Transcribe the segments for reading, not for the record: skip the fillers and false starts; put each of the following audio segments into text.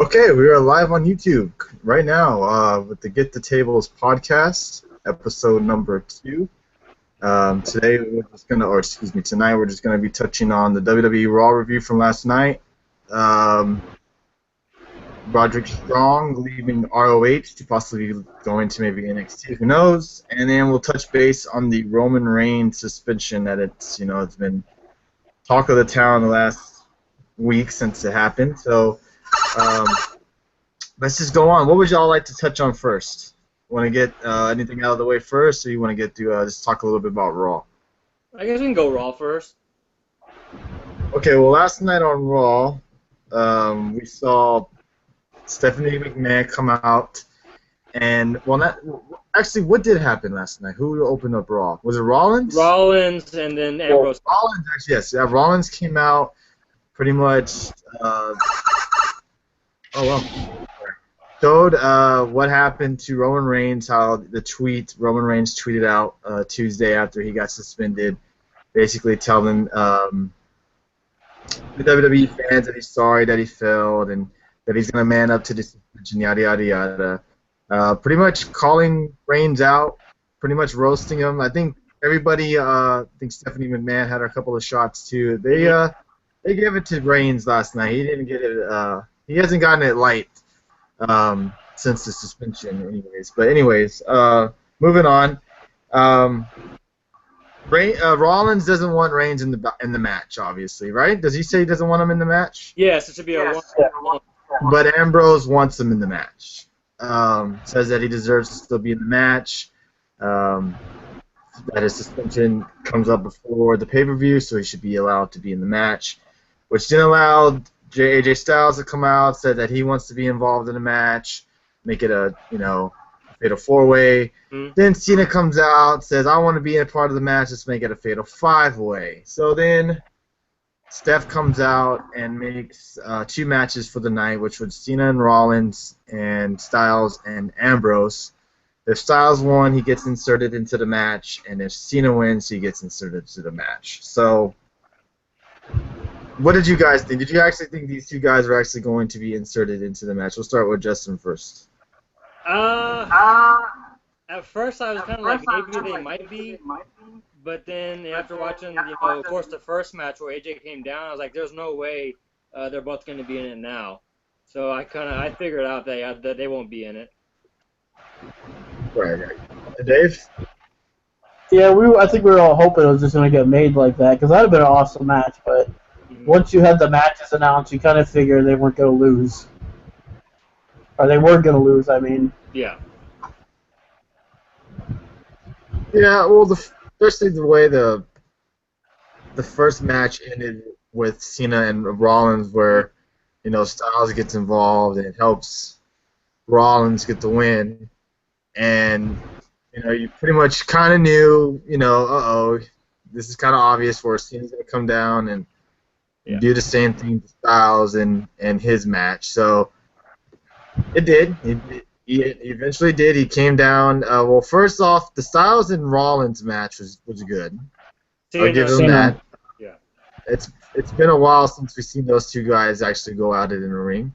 Okay, we are live on YouTube right now with the Get the Tables podcast, episode number 2. Today we're just gonna, or excuse me, tonight we're just gonna be touching on the WWE Raw review from last night. Rodrick Strong leaving ROH to possibly going to maybe NXT, who knows? And then we'll touch base on the Roman Reigns suspension that it's been talk of the town the last week since it happened. So. Let's just go on. What would y'all like to touch on first? Want to get anything out of the way first, or you want to get to just talk a little bit about Raw? I guess we can go Raw first. Okay, well, last night on Raw, we saw Stephanie McMahon come out, and actually, what did happen last night? Who opened up Raw? Was it Rollins? Rollins and then Ambrose. Well, Rollins, actually, yes. Yeah, Rollins came out pretty much. Showed what happened to Roman Reigns, how Roman Reigns tweeted out Tuesday after he got suspended, basically telling the WWE fans that he's sorry that he failed and that he's going to man up to the suspension, yada, yada, yada. Pretty much calling Reigns out, pretty much roasting him. I think everybody, I think Stephanie McMahon had a couple of shots too. They gave it to Reigns last night. He didn't get it, he hasn't gotten it light. Since the suspension, anyways. Moving on. Rollins doesn't want Reigns in the match, obviously, right? Does he say he doesn't want him in the match? Yes, it should be a one. But Ambrose wants him in the match. Says that he deserves to still be in the match. That his suspension comes up before the pay-per-view, so he should be allowed to be in the match, which didn't allow AJ Styles to come out, said that he wants to be involved in a match, make it a fatal 4-way. Then Cena comes out, says I want to be a part of the match, let's make it a fatal 5-way. So then Seth comes out and makes 2 matches for the night, which was Cena and Rollins and Styles and Ambrose. If Styles won, he gets inserted into the match, and if Cena wins, he gets inserted into the match. So what did you guys think? Did you actually think these 2 guys are actually going to be inserted into the match? We'll start with Justin first. At first I was kind of like maybe they might be, but then after watching, of course, the first match where AJ came down, I was like, there's no way they're both going to be in it now. So I figured out that they won't be in it. Right. Dave? Yeah, I think we were all hoping it was just going to get made like that, because that would have been an awesome match, but once you had the matches announced, you kind of figured they weren't going to lose. Or they were going to lose, I mean. Yeah. Yeah, well, especially the way the first match ended with Cena and Rollins, where Styles gets involved and it helps Rollins get the win, and you pretty much kind of knew, this is kind of obvious where Cena's going to come down and do the same thing to Styles in his match. So it did. He eventually did. He came down. Well, first off, the Styles and Rollins match was good. I'll give them that. Yeah. It's been a while since we've seen those 2 guys actually go at it in a ring,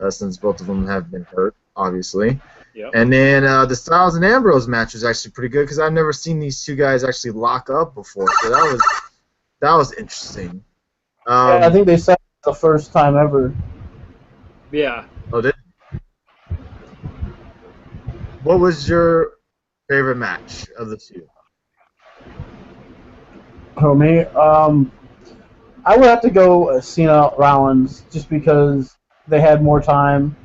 since both of them have been hurt, obviously. Yep. And then the Styles and Ambrose match was actually pretty good because I've never seen these 2 guys actually lock up before. So that was interesting. I think they said it the first time ever. Yeah. Oh, did? What was your favorite match of the 2? Oh, me? I would have to go Cena Rollins just because they had more time.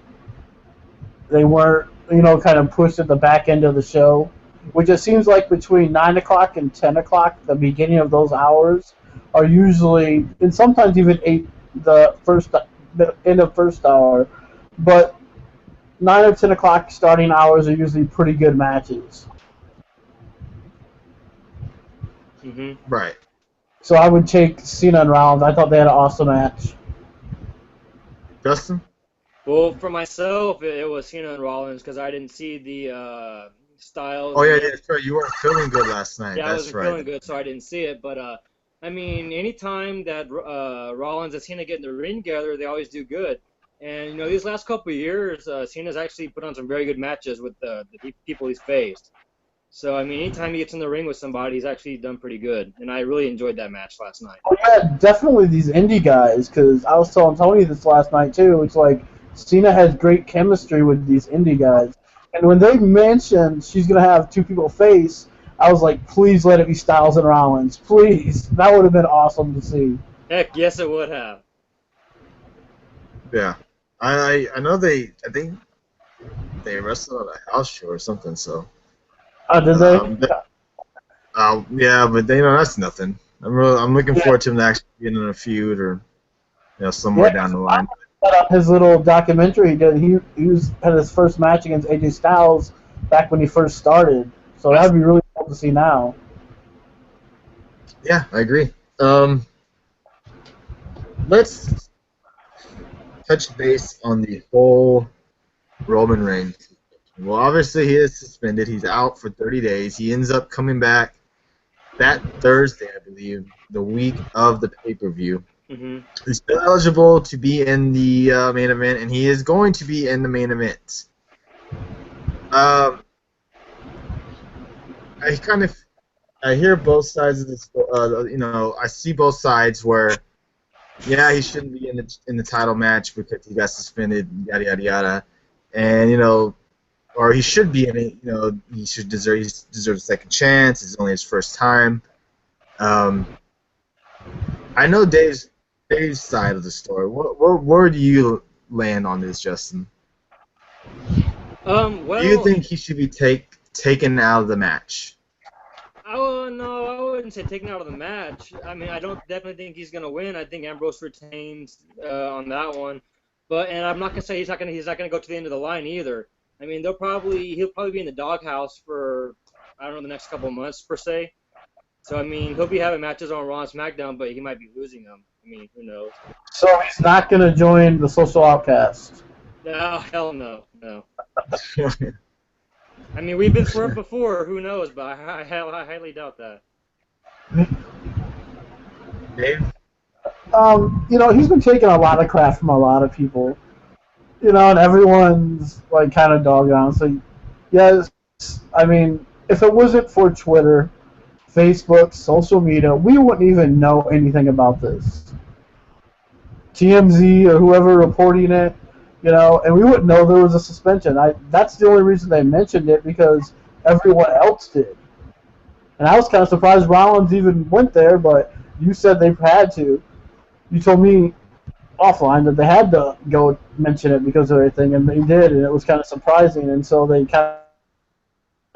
They weren't, kind of pushed at the back end of the show, which it seems like between 9 o'clock and 10 o'clock, the beginning of those hours, are usually, and sometimes even 8, the end of first hour, but 9 or 10 o'clock starting hours are usually pretty good matches. Right. So I would take Cena and Rollins. I thought they had an awesome match. Justin? Well, for myself, it was Cena and Rollins because I didn't see the Styles. Oh, yeah, that's right. You weren't feeling good last night. Yeah, that's I wasn't right. feeling good, so I didn't see it. But, I mean, anytime that Rollins and Cena get in the ring together, they always do good. And these last couple of years, Cena's actually put on some very good matches with the people he's faced. So I mean, anytime he gets in the ring with somebody, he's actually done pretty good. And I really enjoyed that match last night. Oh, yeah, definitely these indie guys, because I was telling Tony this last night, too. It's like Cena has great chemistry with these indie guys. And when they mentioned she's going to have two people face, I was like, please let it be Styles and Rollins. Please. That would have been awesome to see. Heck, yes, it would have. Yeah. I know I think they wrestled at a house show or something, so. Did they? Yeah, but that's nothing. I'm looking forward to him actually getting in a feud or somewhere down the line. His little documentary, he had his first match against AJ Styles back when he first started. So that'd be really cool to see now. Yeah, I agree. Let's touch base on the whole Roman Reigns. Well, obviously he is suspended. He's out for 30 days. He ends up coming back that Thursday, I believe, the week of the pay-per-view. Mm-hmm. He's still eligible to be in the main event, and he is going to be in the main event. I hear both sides of this. I see both sides where, yeah, he shouldn't be in the title match because he got suspended, yada yada yada, and or he should be in it. He deserves a second chance. It's only his first time. I know Dave's side of the story. Where do you land on this, Justin? Well, do you think he should be taken out of the match? No, I wouldn't say taken out of the match. I mean, I don't definitely think he's gonna win. I think Ambrose retains on that one, and I'm not gonna say he's not gonna go to the end of the line either. I mean, he'll probably be in the doghouse for, I don't know, the next couple of months per se. So I mean, he'll be having matches on Raw and SmackDown, but he might be losing them. I mean, who knows? So he's not going to join the Social Outcast. No, hell no. I mean, we've been swerved before. Who knows? But I highly doubt that. Dave? He's been taking a lot of crap from a lot of people. And everyone's like kind of dogging on. So, yes, I mean, if it wasn't for Twitter, Facebook, social media, we wouldn't even know anything about this. TMZ or whoever reporting it, and we wouldn't know there was a suspension. That's the only reason they mentioned it, because everyone else did. And I was kind of surprised Rollins even went there, but you said they've had to. You told me offline that they had to go mention it because of everything, and they did, and it was kind of surprising, and so they kind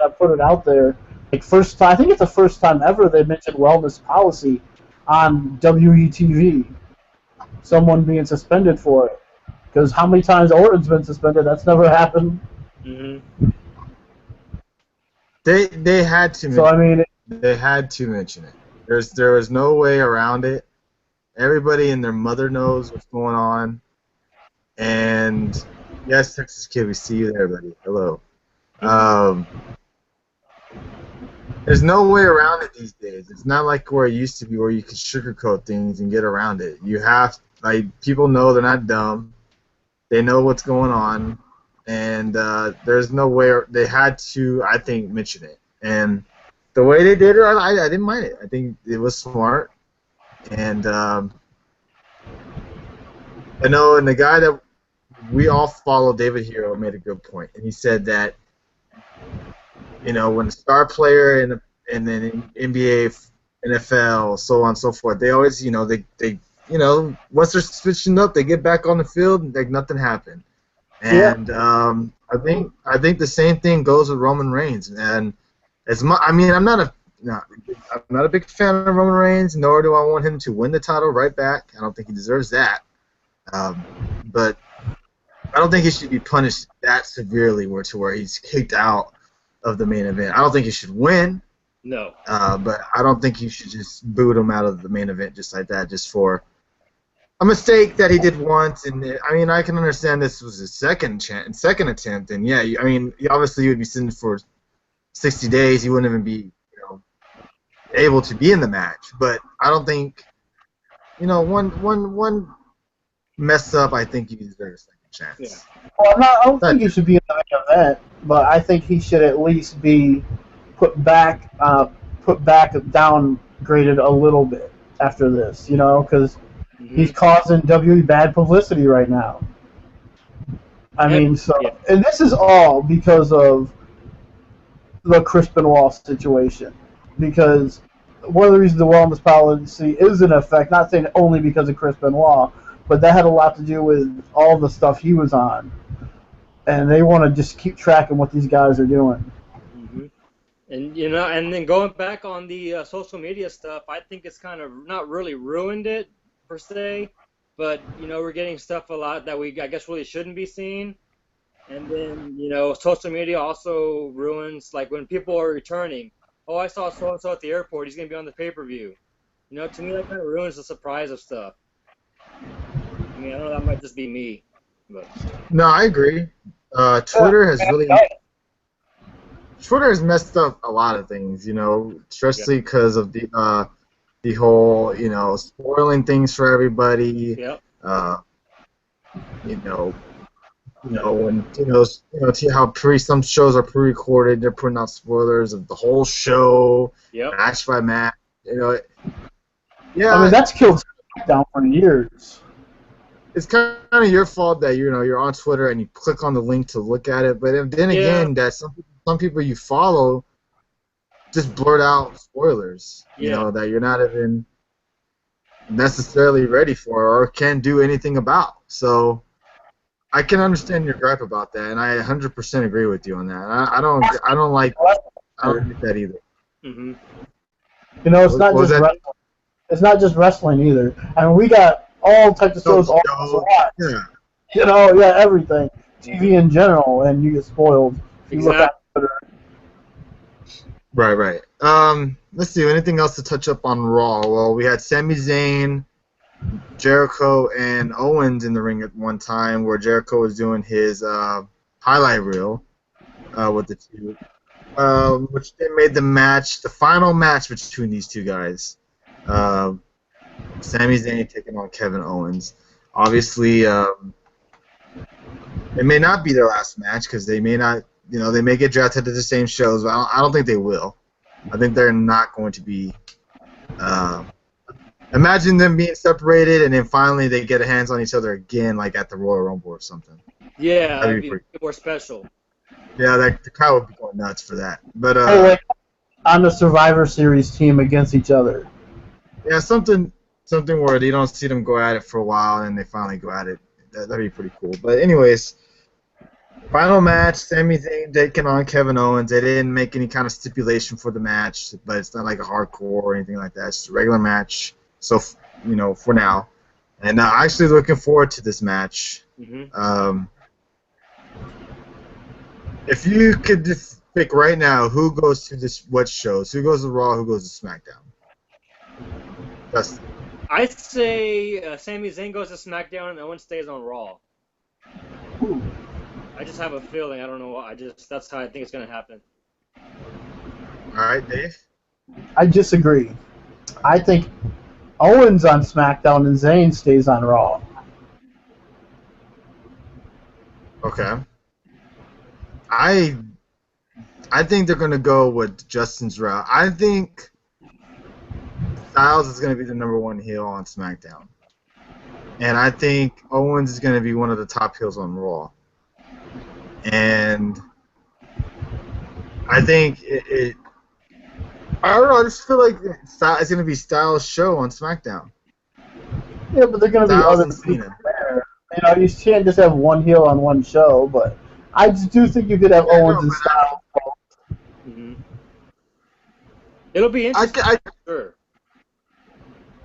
of put it out there. Like first time, I think it's the first time ever they mentioned wellness policy on WETV. Someone being suspended for it. Because how many times Orton's been suspended? That's never happened. Mm-hmm. They had to. So I mean, they had to mention it. There was no way around it. Everybody and their mother knows what's going on. And yes, Texas Kid, we see you there, buddy. Hello. There's no way around it these days. It's not like where it used to be, where you could sugarcoat things and get around it. You have, people know they're not dumb. They know what's going on, and there's no way they had to, I think, mention it. And the way they did it, I didn't mind it. I think it was smart. And I know, and the guy that we all follow, David Hero, made a good point, and he said that, when a star player and then in NBA, NFL, so on and so forth, they always, they once they're switching up, they get back on the field like nothing happened. And I think the same thing goes with Roman Reigns. And I'm not a big fan of Roman Reigns, nor do I want him to win the title right back. I don't think he deserves that. But I don't think he should be punished that severely where he's kicked out of the main event. I don't think he should win. No. But I don't think you should just boot him out of the main event just like that, just for a mistake that he did once. And I can understand this was his second attempt, and yeah, obviously he would be sitting for 60 days. He wouldn't even be, able to be in the match. But I don't think, one mess up, I think he deserves a second Yeah. chance. Well, I don't think he should be in the main event, but I think he should at least be put back downgraded a little bit after this, because he's Mm-hmm. causing WWE bad publicity right now. I mean, Yeah. and this is all because of the Chris Benoit situation. Because one of the reasons the wellness policy is in effect, not saying only because of Chris Benoit, but that had a lot to do with all the stuff he was on. And they want to just keep track of what these guys are doing. Mm-hmm. And and then going back on the social media stuff, I think it's kind of not really ruined it per se, but we're getting stuff a lot that I guess really shouldn't be seen. And then social media also ruins like when people are returning. Oh, I saw so and so at the airport. He's gonna be on the pay-per-view. To me that kind of ruins the surprise of stuff. I mean, I don't know, that might just be me, but No, I agree. Twitter has messed up a lot of things, especially because of the whole, spoiling things for everybody. yeah, Uh, you know, when see how some shows are pre-recorded, they're putting out spoilers of the whole show, yep, match by match. I mean, that's killed SmackDown for years. It's kind of your fault that you're on Twitter and you click on the link to look at it, but then again, that some people you follow just blurt out spoilers, that you're not even necessarily ready for or can do anything about. So I can understand your gripe about that, and I 100% agree with you on that. I don't like that either. mm-hmm. It's not just wrestling. It's not just wrestling either. I mean, we got all types of shows all watch. Yeah. Everything. TV in general, and you get spoiled. If you look at Twitter. Right. Let's see. Anything else to touch up on Raw? Well, we had Sami Zayn, Jericho, and Owens in the ring at one time, where Jericho was doing his highlight reel with the two, which then made the final match between these two guys. Sami Zayn taking on Kevin Owens. Obviously, it may not be their last match because they may not, they may get drafted to the same shows, but I don't think they will. I think they're not going to be. Imagine them being separated and then finally they get hands on each other again, like at the Royal Rumble or something. Yeah, that'd be more special. Yeah, the crowd would be going nuts for that. But on the Survivor Series team against each other. Yeah, something where you don't see them go at it for a while and they finally go at it. That'd be pretty cool. But anyways, final match: Sami Zayn taking on Kevin Owens. They didn't make any kind of stipulation for the match, but it's not like a hardcore or anything like that. It's a regular match. So for now, and actually looking forward to this match. Mm-hmm. If you could just pick right now, who goes to what shows? Who goes to Raw? Who goes to SmackDown? Justin. I'd say Sami Zayn goes to SmackDown and Owens stays on Raw. Ooh. I just have a feeling. I don't know why. That's how I think it's gonna happen. All right, Dave. I disagree. I think Owens on SmackDown and Zayn stays on Raw. Okay. I think they're gonna go with Justin's route. I think Styles is gonna be the #1 heel on SmackDown, and I think Owens is gonna be one of the top heels on Raw. And I think I don't know. I just feel like it's gonna be Styles' show on SmackDown. Yeah, but they're gonna be other people there. You can't just have one heel on one show. But I just do think you could have Owens and Styles. Mm-hmm. It'll be interesting. Sure.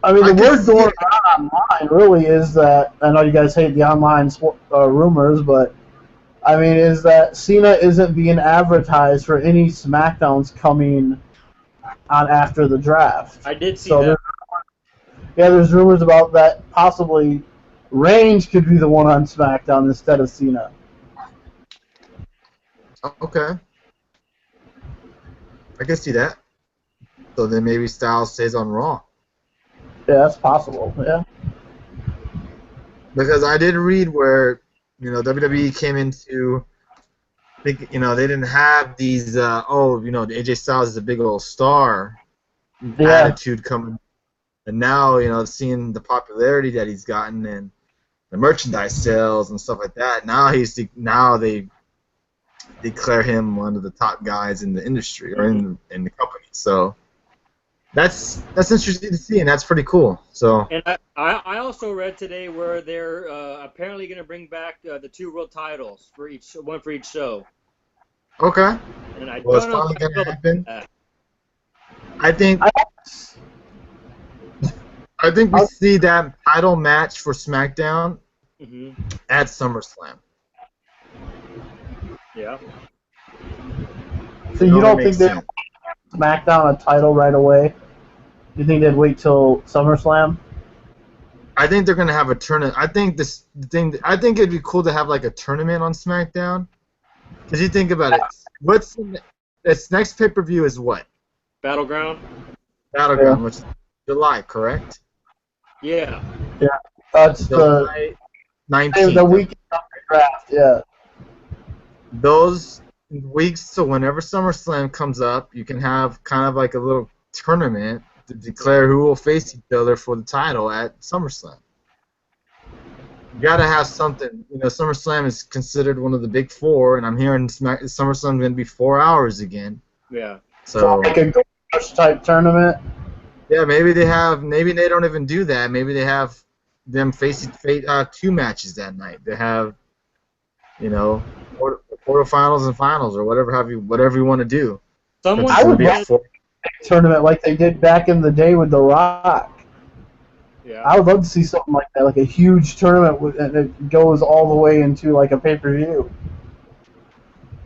I mean, the word going on online really is that, I know you guys hate the online rumors, but I mean, is that Cena isn't being advertised for any SmackDowns coming on after the draft. I did see that. There's rumors about that possibly Reigns could be the one on SmackDown instead of Cena. Okay. I can see that. So then maybe Styles stays on Raw. Yeah, that's possible, yeah. Because I did read where, WWE came into, they didn't have these, AJ Styles is a big old star Yeah. attitude coming. And now, seeing the popularity that he's gotten and the merchandise sales and stuff like that, now they declare him one of the top guys in the industry or in the company. So that's interesting to see, and that's pretty cool. So. And I also read today where they're apparently going to bring back the 2 world titles for one for each show. Okay. And I Well, it's don't know finally if I gonna feel happen. about that. I think we see that title match for SmackDown at SummerSlam. Yeah. So you don't think they'll SmackDown a title right away? You think they'd wait till SummerSlam? I think they're gonna have a tournament. I think it'd be cool to have like a tournament on SmackDown. Because you think about it, its next pay-per-view is what? Battleground? Battleground, which is July, correct? Yeah. Yeah. That's July 19th. The weekend of the draft, yeah. Those weeks, so whenever SummerSlam comes up, you can have kind of like a little tournament to declare who will face each other for the title at SummerSlam. You gotta have something. SummerSlam is considered one of the big 4, and I'm hearing SummerSlam's gonna be 4 hours again. Yeah. So like a Gold Rush type tournament. Yeah, maybe they don't even do that. Maybe they have them face 2 matches that night. They have, quarterfinals and finals or whatever you want to do. I would love a tournament like they did back in the day with The Rock. Yeah. I would love to see something like that, like a huge tournament, and it goes all the way into like a pay-per-view.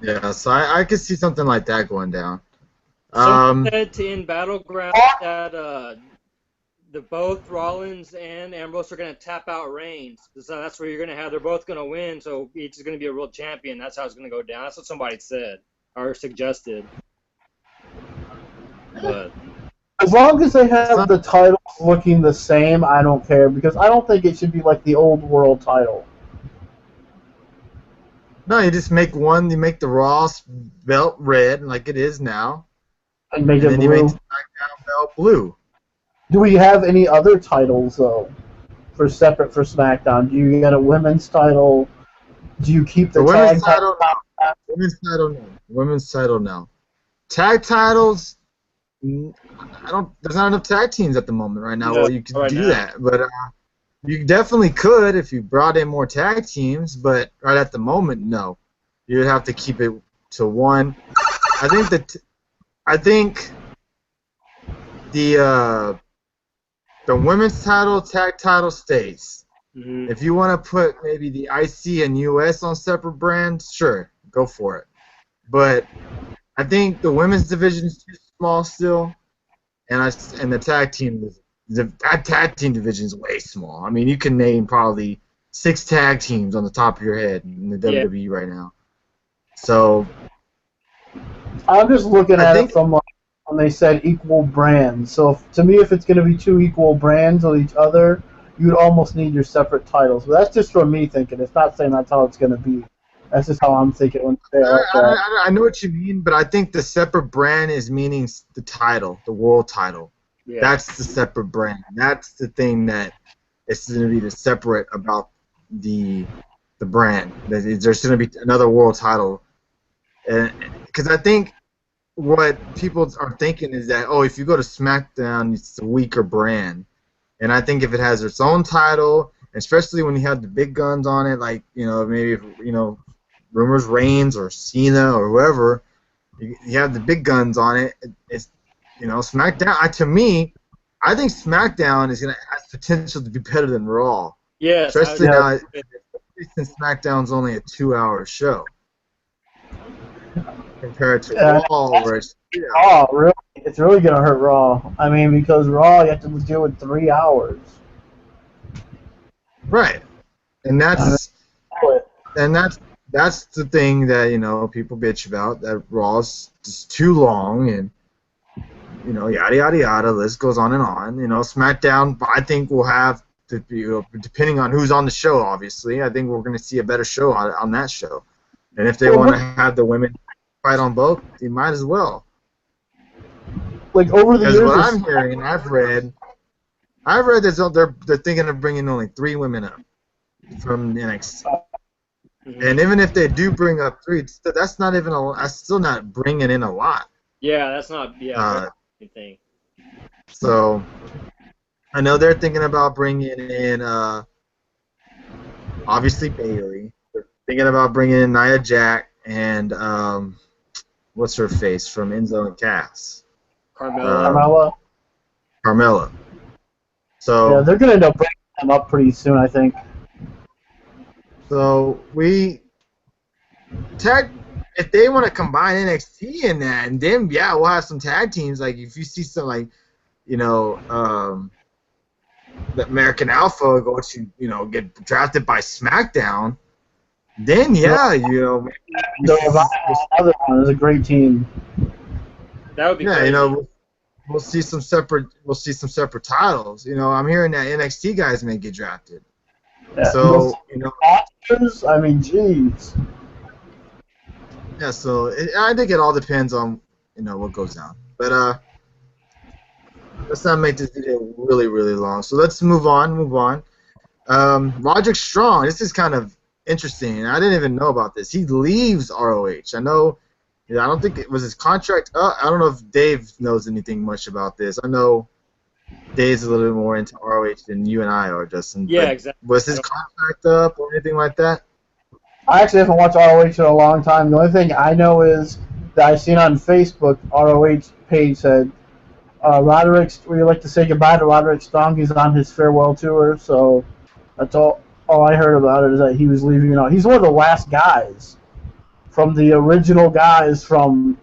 Yeah, so I could see something like that going down. Someone said in Battleground that both Rollins and Ambrose are going to tap out Reigns. So that's where you're going to have. They're both going to win, so each is going to be a world champion. That's how it's going to go down. That's what somebody said or suggested. But as long as they have the titles looking the same, I don't care, because I don't think it should be like the old world title. No, you just make one. You make the Raw belt red, like it is now, and make it then blue. You make the SmackDown belt blue. Do we have any other titles though, separate for SmackDown? Do you get a women's title? Do you keep the women's tag title? No. Women's title, no. Women's title, no. Tag titles. There's not enough tag teams at the moment right now where you could do that. But you definitely could if you brought in more tag teams. But right at the moment, no. You'd have to keep it to one. I think the women's title, tag title stays. If you want to put maybe the IC and US on separate brands, sure, go for it. But I think the women's division is too small still, and the tag team division is way small. I mean, you can name probably 6 tag teams on the top of your head in the WWE right now. So I'm just looking at it from like when they said equal brands. So to me, if it's going to be 2 equal brands of each other, you'd almost need your separate titles. But that's just from me thinking. It's not saying that's how it's going to be. That's just how I'm thinking when they say it like that. I know what you mean, but I think the separate brand is meaning the title, the world title. Yeah. That's the separate brand. That's the thing that is going to be the separate about the brand. There's going to be another world title. Because I think what people are thinking is that, if you go to SmackDown, it's a weaker brand. And I think if it has its own title, especially when you have the big guns on it, like, maybe, Rumors Reigns or Cena or whoever, you have the big guns on it. It's, SmackDown. To me, I think SmackDown is going to have potential to be better than Raw. Yeah. Especially now, since SmackDown's only a 2-hour show compared to Raw, where it's Raw, really, it's really going to hurt Raw. I mean, because Raw, you have to deal with 3 hours. Right, and that's the thing that people bitch about, that Raw's just too long and yada yada yada. List goes on and on. SmackDown, I think, will have depending on who's on the show, obviously, I think we're going to see a better show on that show. And if they Well, want to have the women fight on both, they might as well. Like over the Because years, what I'm hearing, I've read that they're thinking of bringing only 3 women up from NXT. Mm-hmm. And even if they do bring up 3, that's not even that's still not bringing in a lot. Yeah, that's not anything. So I know they're thinking about bringing in obviously Bayley. They're thinking about bringing in Nia Jax and what's her face from Enzo and Cass. Carmella. Carmella. So yeah, they're gonna end up bringing them up pretty soon, I think. So if they want to combine NXT in that, and then we'll have some tag teams. Like if you see some the American Alpha go to get drafted by SmackDown, then The other one is a great team. That would be great. we'll see some separate titles. I'm hearing that NXT guys may get drafted. Yeah. So Oscars, I mean, jeez. Yeah, so I think it all depends on what goes down. But let's not make this video really, really long. So let's move on. Rodrick Strong. This is kind of interesting. I didn't even know about this. He leaves ROH. I know. I don't think it was his contract. I don't know if Dave knows anything much about this. I know Dave's a little bit more into ROH than you and I are, Justin. Yeah, exactly. Was his contract up or anything like that? I actually haven't watched ROH in a long time. The only thing I know is that I seen on Facebook, ROH page said, Roderick, would you like to say goodbye to Rodrick Strong? He's on his farewell tour, so that's all I heard about it is that he was leaving. He's one of the last guys from the original guys from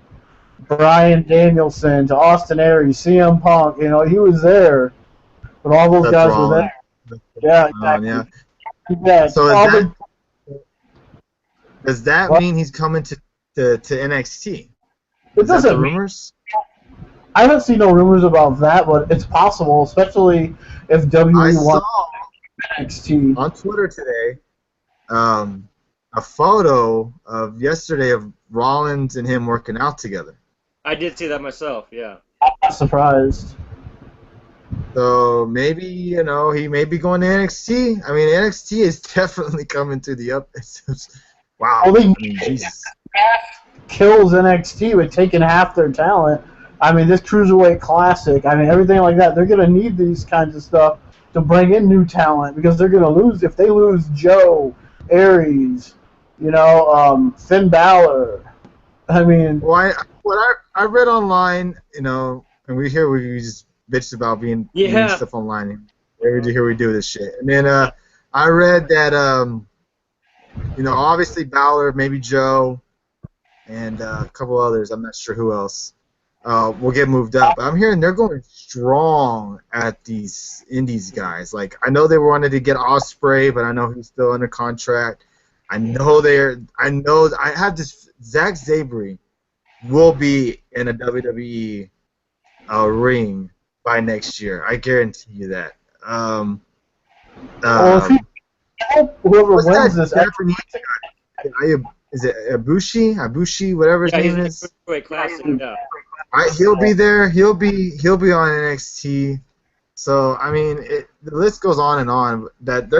Bryan Danielson to Austin Aries, CM Punk. He was there when all those guys were there. Yeah, exactly. Yeah. So does that mean he's coming to NXT? It doesn't mean. Rumors? I haven't seen no rumors about that, but it's possible, especially if WWE wants NXT. On Twitter today, a photo of yesterday of Rollins and him working out together. I did see that myself, yeah. I'm not surprised. So maybe, he may be going to NXT. I mean, NXT is definitely coming to the up. Wow. Well, Jesus. Kills NXT with taking half their talent. I mean, this Cruiserweight Classic, everything like that, they're going to need these kinds of stuff to bring in new talent because they're going to lose. If they lose Joe, Aries, Finn Balor, Well, what I read online, and we just bitched about being stuff online. Here we do this shit. And then I read that, obviously Balor, maybe Joe, and a couple others. I'm not sure who else. Will get moved up. But I'm hearing they're going strong at these indies guys. Like I know they wanted to get Ospreay, but I know he's still under contract. I have this. Zack Sabre will be in a WWE ring by next year. I guarantee you that. Whoever wins this, Japanese guy, is it Ibushi, whatever his name is? Classic, yeah. He'll be there. He'll be on NXT. So the list goes on and on. That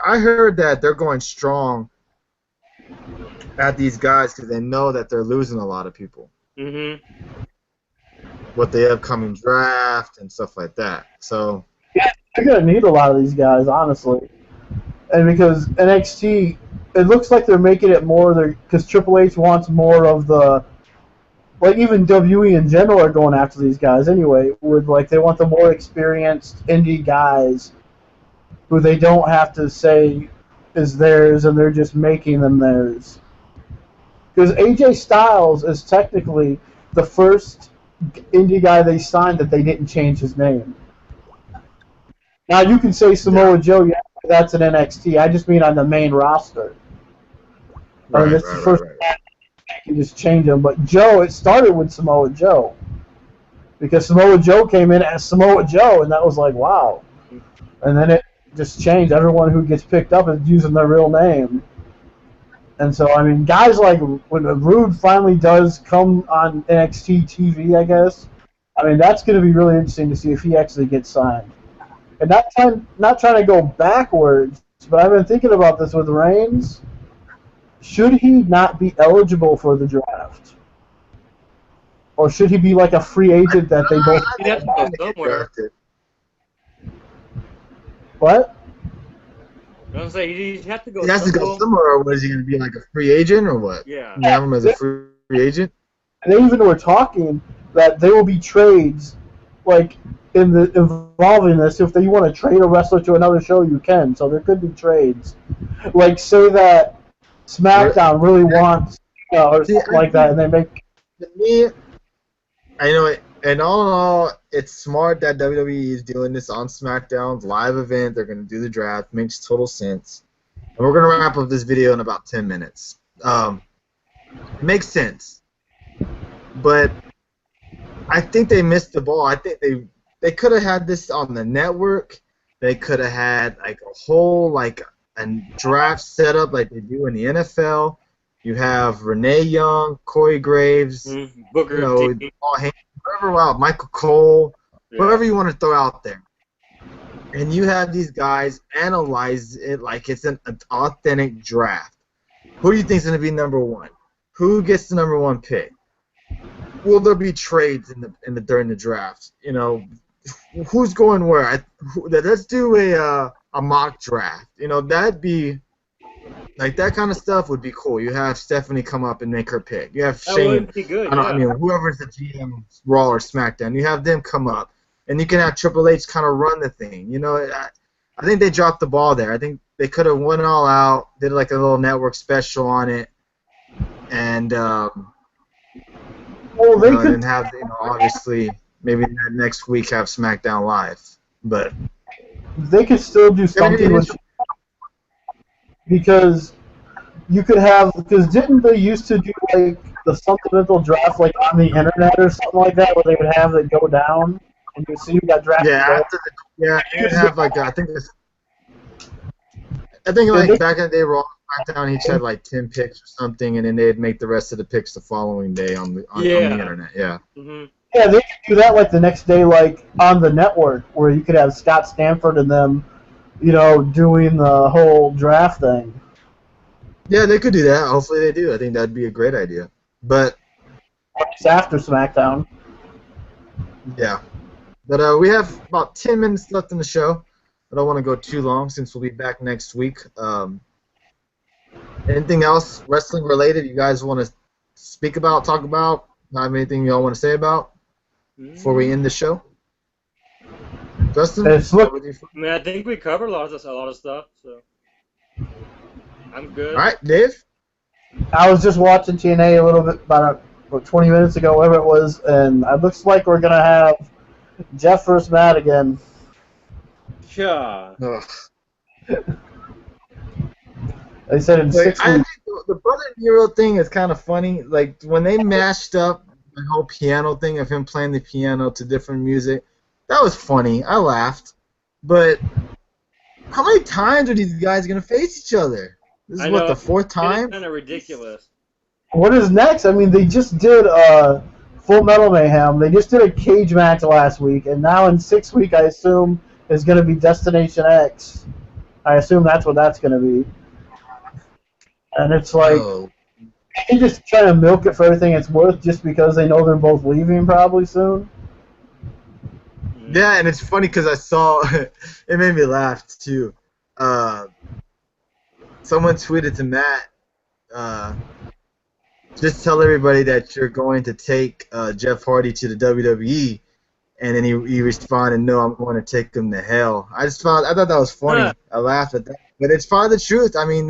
I heard that they're going strong at these guys because they know that they're losing a lot of people. Mhm. With the upcoming draft and stuff like that. So yeah, they're gonna need a lot of these guys, honestly. And because NXT, it looks like they're making it more because Triple H wants more of the. Like even WWE in general are going after these guys anyway. They want the more experienced indie guys who they don't have to say is theirs and they're just making them theirs. Because AJ Styles is technically the first indie guy they signed that they didn't change his name. Now you can say Samoa Joe, that's an NXT. I just mean on the main roster. Right. You just change them. But Joe, it started with Samoa Joe. Because Samoa Joe came in as Samoa Joe, and that was like, wow. And then just changed. Everyone who gets picked up is using their real name. And so, I mean, guys like when Rude finally does come on NXT TV, I guess, I mean, that's going to be really interesting to see if he actually gets signed. And not trying to go backwards, but I've been thinking about this with Reigns. Should he not be eligible for the draft? Or should he be like a free agent that they both... He'd have to go somewhere. What? I was saying he'd have to go. He has to go somewhere, or was he going to be like a free agent, or what? Yeah. You have him as a free agent? And they even were talking that there will be trades, like, involving this. If you want to trade a wrestler to another show, you can. So there could be trades. Like, say that SmackDown really wants, or something like that, and they make... To me, I know it. And all in all, it's smart that WWE is doing this on SmackDown's live event. They're going to do the draft. Makes total sense. And we're going to wrap up this video in about 10 minutes. It makes sense. But I think they missed the ball. I think they could have had this on the network. They could have had like a whole like a draft setup like they do in the NFL. You have Renee Young, Corey Graves, Booker, whoever, Michael Cole, whoever you want to throw out there. And you have these guys analyze it like it's an authentic draft. Who do you think is going to be number one? Who gets the number one pick? Will there be trades during the draft? You know, who's going where? Let's do a mock draft. You know, that'd be like that kind of stuff would be cool. You have Stephanie come up and make her pick. You have Shane. That would be good. I mean, whoever's the GM, Raw or SmackDown. You have them come up, and you can have Triple H kind of run the thing. You know, I think they dropped the ball there. I think they could have went all out, did like a little network special on it, and Well, they could and have obviously maybe next week have SmackDown Live, but they could still do something with, because you could have, because didn't they used to do like the supplemental draft like on the internet or something like that, where they would have it go down and you see who got drafted? Yeah, you'd have like I think like back in the day, Raw SmackDown each had like 10 picks or something, and then they'd make the rest of the picks the following day on the internet. Yeah. Mm-hmm. Yeah, they could do that like the next day, like on the network, where you could have Scott Stanford and them, doing the whole draft thing. Yeah, they could do that. Hopefully they do. I think that'd be a great idea. But It's after SmackDown. yeah. But we have about 10 minutes left in the show. I don't want to go too long since we'll be back next week. Anything else wrestling related you guys want to speak about, talk about? Have anything y'all want to say about before we end the show? Justin? I think we covered a lot of stuff, so I'm good. All right, Dave? I was just watching TNA a little bit, about 20 minutes ago, whatever it was, and it looks like we're going to have Jeff versus Matt again. Yeah. They said in 6 weeks. I think the Brother Nero thing is kind of funny. Like, when they mashed up the whole piano thing of him playing the piano to different music, that was funny. I laughed. But how many times are these guys going to face each other? This is the fourth time? It's kind of ridiculous. What is next? I mean, they just did Full Metal Mayhem. They just did a cage match last week, and now in 6 weeks, I assume, is going to be Destination X. I assume that's what that's going to be. And it's like, they just try to milk it for everything it's worth just because they know they're both leaving probably soon. Yeah, and it's funny because I saw, it made me laugh too. Someone tweeted to Matt, just tell everybody that you're going to take Jeff Hardy to the WWE, and then he responded, no, I'm going to take him to hell. I thought that was funny. I laughed at that. But it's probably the truth. I mean,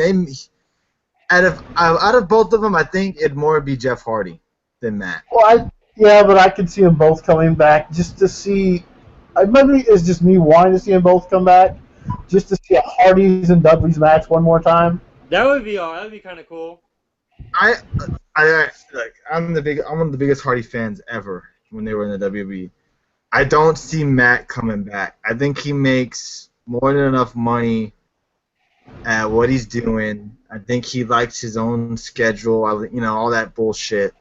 out of both of them, I think it'd more be Jeff Hardy than Matt. Well, but I could see them both coming back just to see. Maybe it's just me wanting to see them both come back, just to see a Hardys and Dudley's match one more time. That would be kind of cool. I'm one of the biggest Hardy fans ever when they were in the WWE. I don't see Matt coming back. I think he makes more than enough money at what he's doing. I think he likes his own schedule. All that bullshit.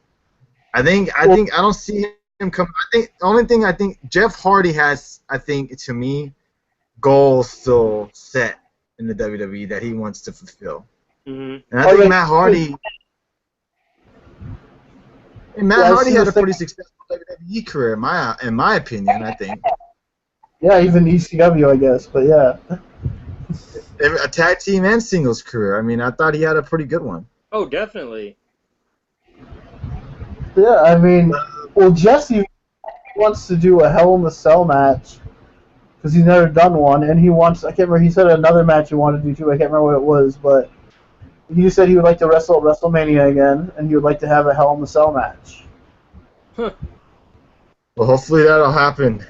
I don't see him come. I think the only thing I think Jeff Hardy has, I think to me, goals still set in the WWE that he wants to fulfill. Mm-hmm. And I think Matt Hardy. Matt Hardy had a pretty successful WWE career, in my opinion. I think. Yeah, even ECW, I guess, but yeah. A tag team and singles career. I mean, I thought he had a pretty good one. Oh, definitely. Yeah, I mean, well, Jesse wants to do a Hell in a Cell match because he's never done one, and he wants. I can't remember. He said another match he wanted to do too. I can't remember what it was, but he said he would like to wrestle at WrestleMania again, and he would like to have a Hell in a Cell match. Huh. Well, hopefully that'll happen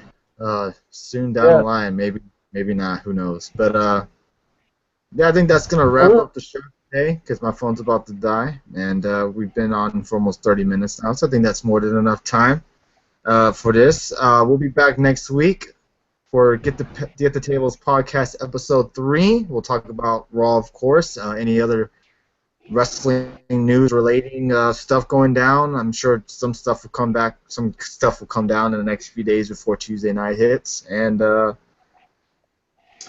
soon down the line. Maybe not. Who knows? But yeah, I think that's gonna wrap up the show today because my phone's about to die, and we've been on for almost 30 minutes now, so I think that's more than enough time for this. We'll be back next week for Get the Tables podcast episode 3. We'll talk about Raw, of course. Any other wrestling news relating stuff going down. I'm sure some stuff will come back. Some stuff will come down in the next few days before Tuesday night hits. And I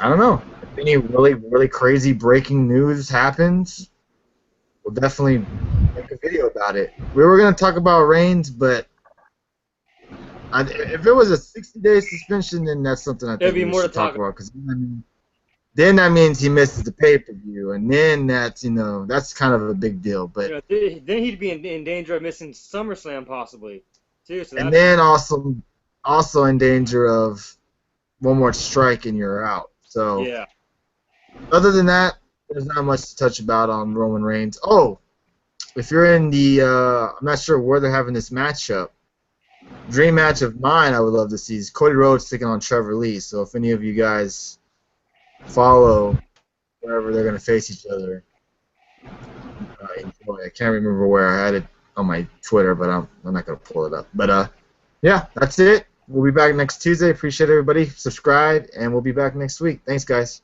don't know. If any really, really crazy breaking news happens, we'll definitely make a video about it. We were going to talk about Reigns, but if it was a 60-day suspension, then that's something I think we should talk about. Because then that means he misses the pay-per-view, and then that's kind of a big deal. But then he'd be in danger of missing SummerSlam possibly, too. So and then also in danger of one more strike and you're out. So yeah. Other than that, there's not much to touch about on Roman Reigns. Oh, if you're in the, I'm not sure where they're having this matchup. Dream match of mine, I would love to see is Cody Rhodes taking on Trevor Lee. So if any of you guys follow wherever they're going to face each other, enjoy. I can't remember where I had it on my Twitter, but I'm not going to pull it up. But yeah, that's it. We'll be back next Tuesday. Appreciate everybody. Subscribe, and we'll be back next week. Thanks, guys.